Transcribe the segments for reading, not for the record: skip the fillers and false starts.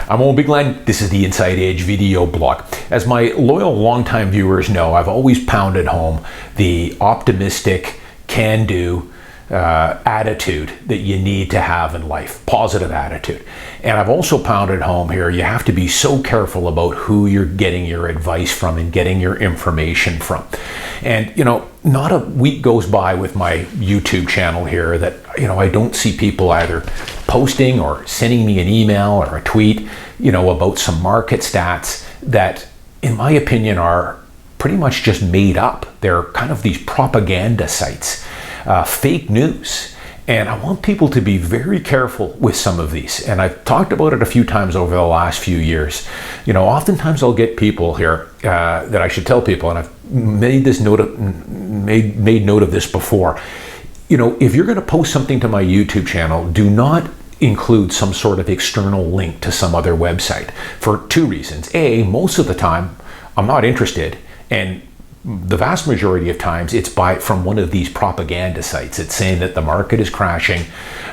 I'm Owen Bigland. This is the Inside Edge video blog. As my loyal longtime viewers know, I've always pounded home the optimistic, can-do attitude that you need to have in life, positive attitude. And I've also pounded home here, you have to be so careful about who you're getting your advice from and getting your information from. And, not a week goes by with my YouTube channel here that, I don't see people either posting or sending me an email or a tweet, about some market stats that, in my opinion, are pretty much just made up. They're kind of these propaganda sites, fake news. And I want people to be very careful with some of these. And I've talked about it a few times over the last few years. Oftentimes I'll get people here that I should tell people, and I've made note of this before. If you're going to post something to my YouTube channel, do not include some sort of external link to some other website for two reasons. A, most of the time I'm not interested, and the vast majority of times it's from one of these propaganda sites. It's saying that the market is crashing,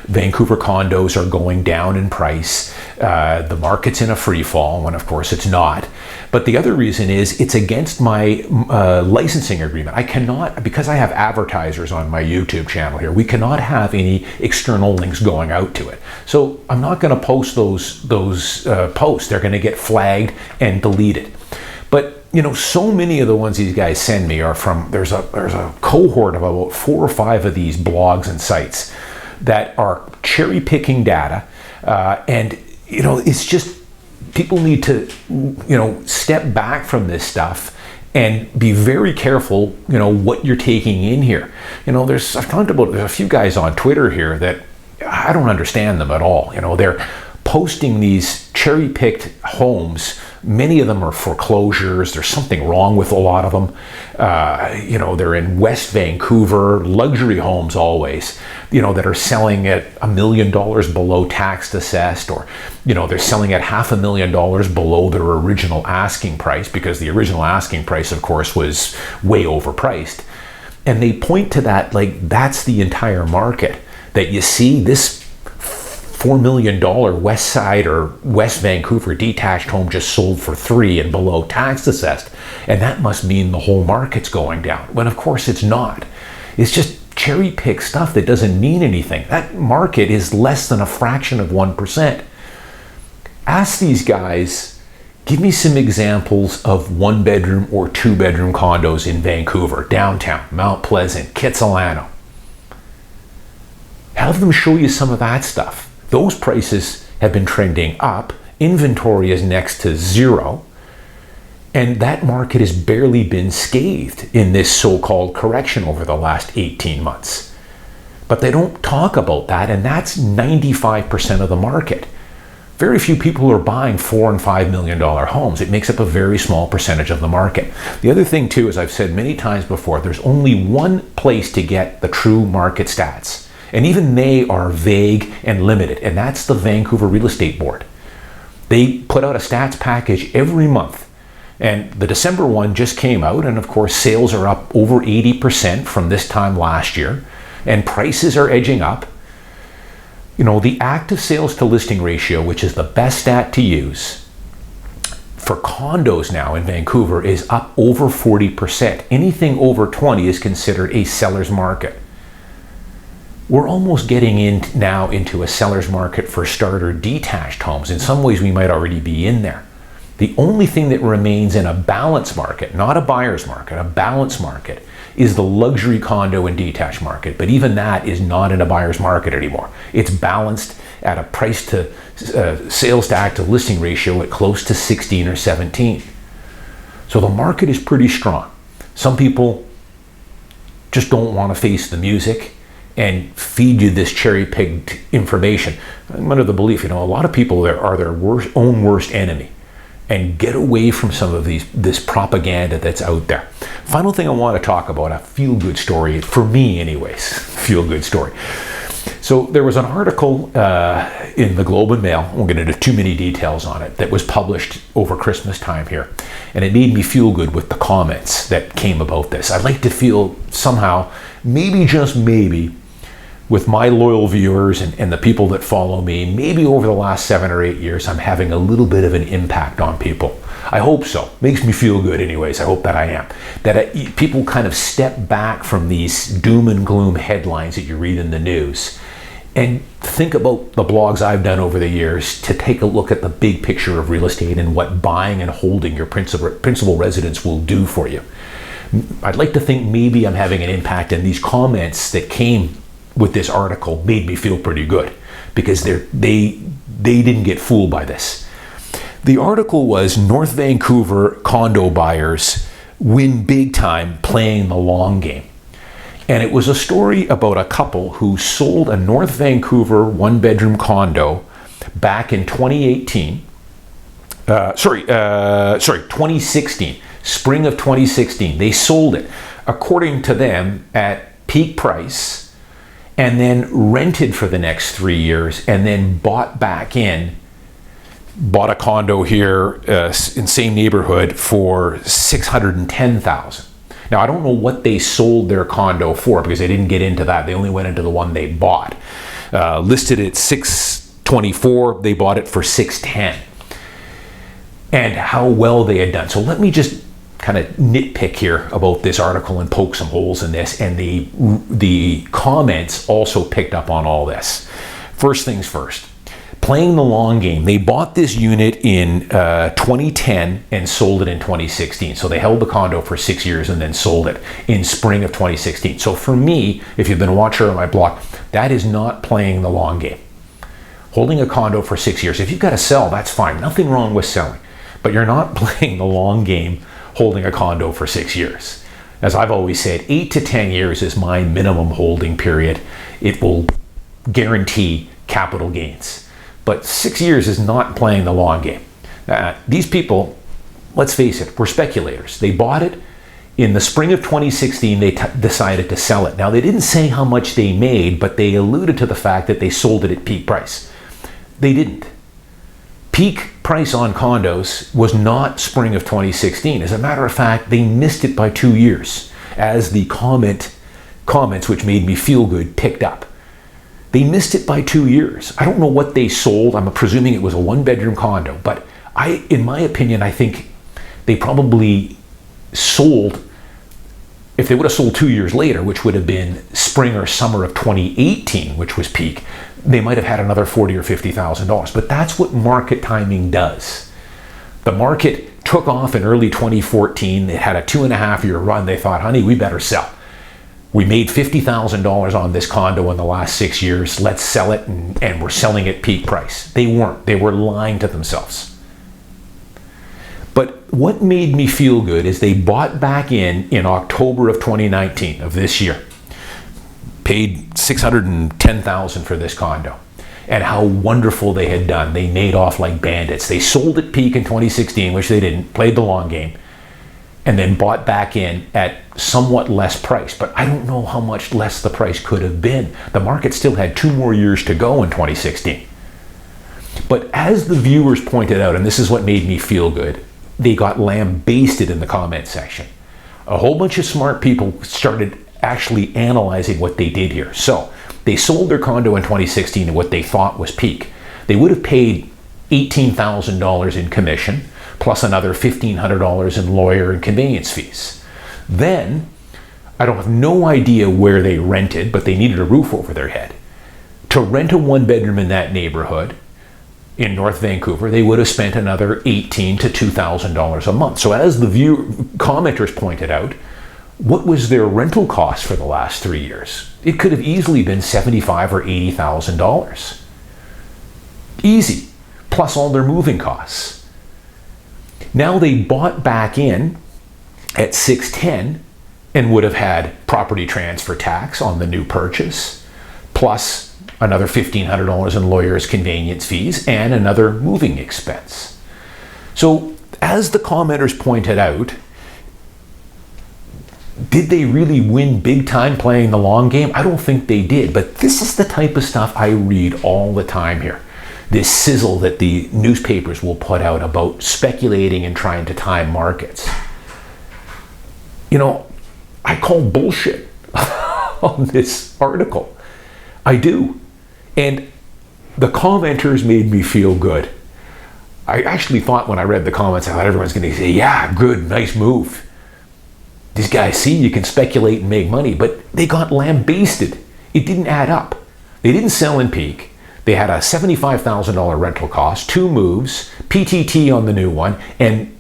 Vancouver condos are going down in price, the market's in a free fall, when of course it's not. But the other reason is it's against my licensing agreement. I cannot, because I have advertisers on my YouTube channel here, we cannot have any external links going out to it. So I'm not going to post those posts. They're going to get flagged and deleted. But so many of the ones these guys send me are from, there's a cohort of about 4 or 5 of these blogs and sites that are cherry picking data. And it's just, people need to, step back from this stuff and be very careful, what you're taking in here. I've talked about, there's a few guys on Twitter here that I don't understand them at all. They're posting these cherry-picked homes. Many of them are foreclosures. There's something wrong with a lot of them. They're in West Vancouver, luxury homes always, that are selling at $1 million below tax assessed, or, they're selling at $500,000 below their original asking price, because the original asking price, of course, was way overpriced. And they point to that like that's the entire market. That you see this $4 million West Side or West Vancouver detached home just sold for $3 and below tax assessed. And that must mean the whole market's going down. When of course it's not. It's just cherry pick stuff that doesn't mean anything. That market is less than a fraction of 1%. Ask these guys, give me some examples of 1-bedroom or 2-bedroom condos in Vancouver, downtown, Mount Pleasant, Kitsilano. Have them show you some of that stuff. Those prices have been trending up. Inventory is next to zero. And that market has barely been scathed in this so-called correction over the last 18 months. But they don't talk about that, and that's 95% of the market. Very few people are buying $4 and $5 million homes. It makes up a very small percentage of the market. The other thing too, as I've said many times before, there's only one place to get the true market stats. And even they are vague and limited, and that's the Vancouver Real Estate Board. They put out a stats package every month, and the December one just came out, and of course sales are up over 80% from this time last year, and prices are edging up. The active sales to listing ratio, which is the best stat to use for condos now in Vancouver, is up over 40%. Anything over 20 is considered a seller's market. We're almost getting now into a seller's market for starter detached homes. In some ways, we might already be in there. The only thing that remains in a balanced market, not a buyer's market, a balanced market, is the luxury condo and detached market. But even that is not in a buyer's market anymore. It's balanced at a price to sales to active listing ratio at close to 16 or 17. So the market is pretty strong. Some people just don't want to face the music and feed you this cherry-picked information. I'm under the belief, a lot of people are their own worst enemy. And get away from some of this propaganda that's out there. Final thing I want to talk about, a feel-good story, for me anyways, feel-good story. So there was an article in the Globe and Mail, I won't get into too many details on it, that was published over Christmas time here. And it made me feel good with the comments that came about this. I'd like to feel somehow, maybe just maybe, with my loyal viewers and the people that follow me, maybe over the last 7 or 8 years, I'm having a little bit of an impact on people. I hope so. Makes me feel good anyways. I hope that I am. That people kind of step back from these doom and gloom headlines that you read in the news and think about the blogs I've done over the years to take a look at the big picture of real estate and what buying and holding your principal residence will do for you. I'd like to think maybe I'm having an impact, and these comments that came with this article made me feel pretty good because they didn't get fooled by this. The article was North Vancouver condo buyers win big time playing the long game. And it was a story about a couple who sold a North Vancouver one-bedroom condo back in 2016, spring of 2016. They sold it, according to them, at peak price, and then rented for the next 3 years, and then bought a condo here in same neighborhood for $610,000. Now, I don't know what they sold their condo for because they didn't get into that. They only went into the one they bought. Listed at $624,000, they bought it for $610,000. And how well they had done. So let me just kind of nitpick here about this article and poke some holes in this, and the comments also picked up on all this. First things first, playing the long game. They bought this unit in 2010 and sold it in 2016. So they held the condo for 6 years and then sold it in spring of 2016. So for me, if you've been a watcher on my blog, that is not playing the long game. Holding a condo for 6 years. If you've got to sell, that's fine. Nothing wrong with selling. But you're not playing the long game holding a condo for 6 years. As I've always said, 8 to 10 years is my minimum holding period. It will guarantee capital gains. But 6 years is not playing the long game. These people, let's face it, were speculators. They bought it in the spring of 2016. They decided to sell it. Now, they didn't say how much they made, but they alluded to the fact that they sold it at peak price. They didn't. Peak price on condos was not spring of 2016. As a matter of fact, they missed it by 2 years, as the comments, which made me feel good, picked up. They missed it by 2 years. I don't know what they sold. I'm presuming it was a one-bedroom condo, but in my opinion, I think they probably sold, if they would have sold 2 years later, which would have been spring or summer of 2018, which was peak, they might have had another $40,000 or $50,000. But that's what market timing does. The market took off in early 2014. It had a 2.5-year run. They thought, honey, we better sell. We made $50,000 on this condo in the last 6 years. Let's sell it, and we're selling at peak price. They weren't. They were lying to themselves. But what made me feel good is they bought back in October of 2019 of this year. Paid $610,000 for this condo, and how wonderful they had done. They made off like bandits. They sold at peak in 2016, which they didn't, played the long game, and then bought back in at somewhat less price. But I don't know how much less the price could have been. The market still had 2 more years to go in 2016. But as the viewers pointed out, and this is what made me feel good, they got lambasted in the comment section. A whole bunch of smart people started actually analyzing what they did here. So they sold their condo in 2016 at what they thought was peak. They would have paid $18,000 in commission, plus another $1,500 in lawyer and conveyance fees. Then, I don't have no idea where they rented, but they needed a roof over their head. To rent a one-bedroom in that neighborhood in North Vancouver, they would have spent another $1,800 to $2,000 a month. So as the commenters pointed out, what was their rental cost for the last 3 years? It could have easily been $75,000 or $80,000. Easy, plus all their moving costs. Now they bought back in at $610,000 and would have had property transfer tax on the new purchase, plus another $1,500 in lawyers' convenience fees, and another moving expense. So, as the commenters pointed out, did they really win big time playing the long game? I don't think they did, but this is the type of stuff I read all the time here. This sizzle that the newspapers will put out about speculating and trying to time markets. You know, I call bullshit on this article. I do. And the commenters made me feel good. I actually thought when I read the comments, I thought everyone's going to say, yeah, good, nice move. These guys see you can speculate and make money, but they got lambasted. It didn't add up. They didn't sell in peak. They had a $75,000 rental cost, 2 moves, PTT on the new one, and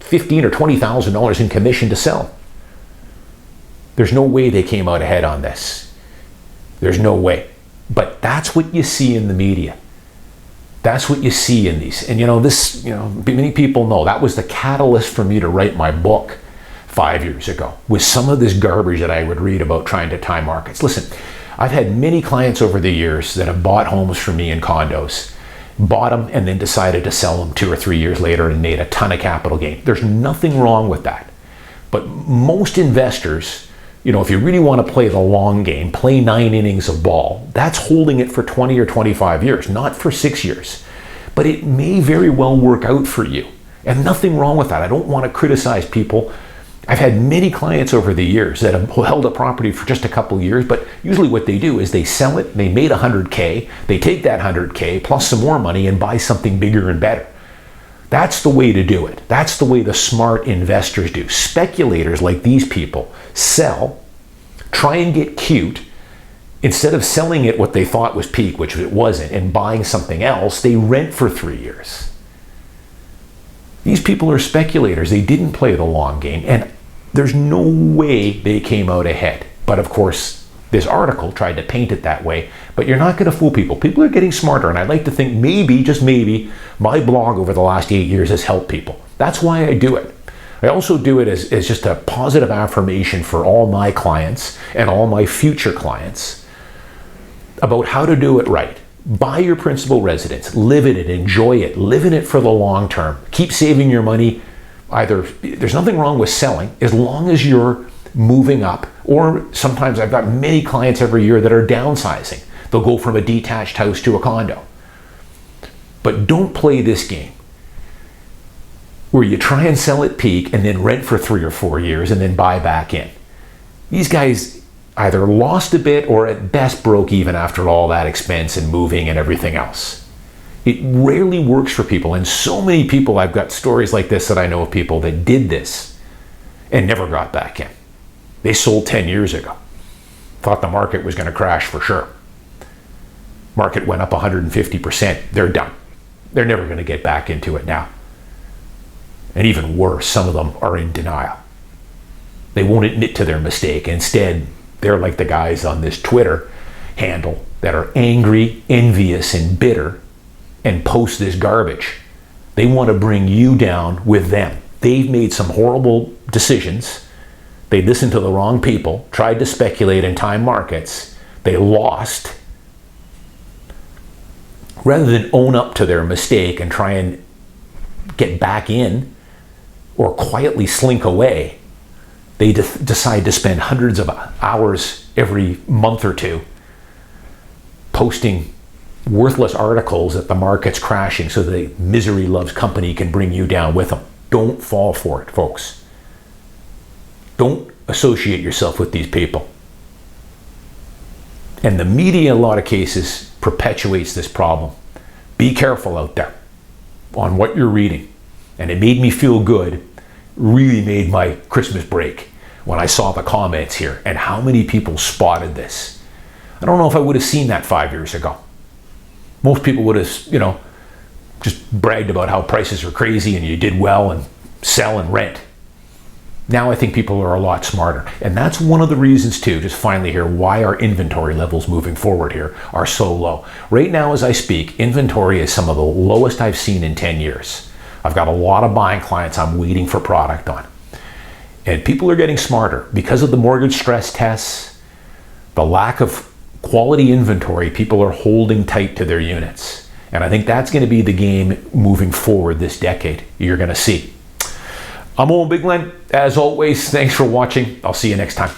$15,000 or $20,000 in commission to sell. There's no way they came out ahead on this. There's no way. But that's what you see in the media. That's what you see in these. And many people know that was the catalyst for me to write my book 5 years ago, with some of this garbage that I would read about trying to time markets. Listen, I've had many clients over the years that have bought homes from me in condos, bought them and then decided to sell them 2 or 3 years later and made a ton of capital gain. There's nothing wrong with that. But most investors, if you really want to play the long game, play 9 innings of ball, that's holding it for 20 or 25 years, not for 6 years. But it may very well work out for you. And nothing wrong with that. I don't want to criticize people. I've had many clients over the years that have held a property for just a couple of years, but usually what they do is they sell it, they made $100K, they take that $100K plus some more money and buy something bigger and better. That's the way to do it. That's the way the smart investors do. Speculators like these people sell, try and get cute. Instead of selling it what they thought was peak, which it wasn't, and buying something else, they rent for 3 years. These people are speculators. They didn't play the long game, and there's no way they came out ahead. But of course, this article tried to paint it that way, but you're not going to fool people. People are getting smarter, and I'd like to think maybe, just maybe, my blog over the last 8 years has helped people. That's why I do it. I also do it as just a positive affirmation for all my clients and all my future clients about how to do it right. Buy your principal residence, live in it, enjoy it, live in it for the long term. Keep saving your money. There's nothing wrong with selling as long as you're moving up, or sometimes I've got many clients every year that are downsizing. They'll go from a detached house to a condo. But don't play this game where you try and sell at peak and then rent for 3 or 4 years and then buy back in. These guys either lost a bit or at best broke even after all that expense and moving and everything else. It rarely works for people, and so many people, I've got stories like this that I know of people that did this and never got back in. They sold 10 years ago, thought the market was going to crash for sure. Market went up 150%. They're done. They're never going to get back into it now. And even worse, some of them are in denial. They won't admit to their mistake. Instead, they're like the guys on this Twitter handle that are angry, envious, and bitter and post this garbage. They want to bring you down with them. They've made some horrible decisions. They listened to the wrong people, tried to speculate in time markets. They lost. Rather than own up to their mistake and try and get back in or quietly slink away, they decide to spend hundreds of hours every month or two posting worthless articles that the market's crashing so the misery loves company can bring you down with them. Don't fall for it, folks. Don't associate yourself with these people. And the media, in a lot of cases, perpetuates this problem. Be careful out there on what you're reading. And it made me feel good, really made my Christmas break when I saw the comments here and how many people spotted this. I don't know if I would have seen that 5 years ago. Most people would have, just bragged about how prices are crazy and you did well and sell and rent. Now I think people are a lot smarter. And that's one of the reasons too, just finally here, why our inventory levels moving forward here are so low. Right now as I speak, inventory is some of the lowest I've seen in 10 years. I've got a lot of buying clients I'm waiting for product on. And people are getting smarter. Because of the mortgage stress tests, the lack of quality inventory, people are holding tight to their units. And I think that's going to be the game moving forward this decade. You're going to see. I'm Owen Bigland. As always, thanks for watching. I'll see you next time.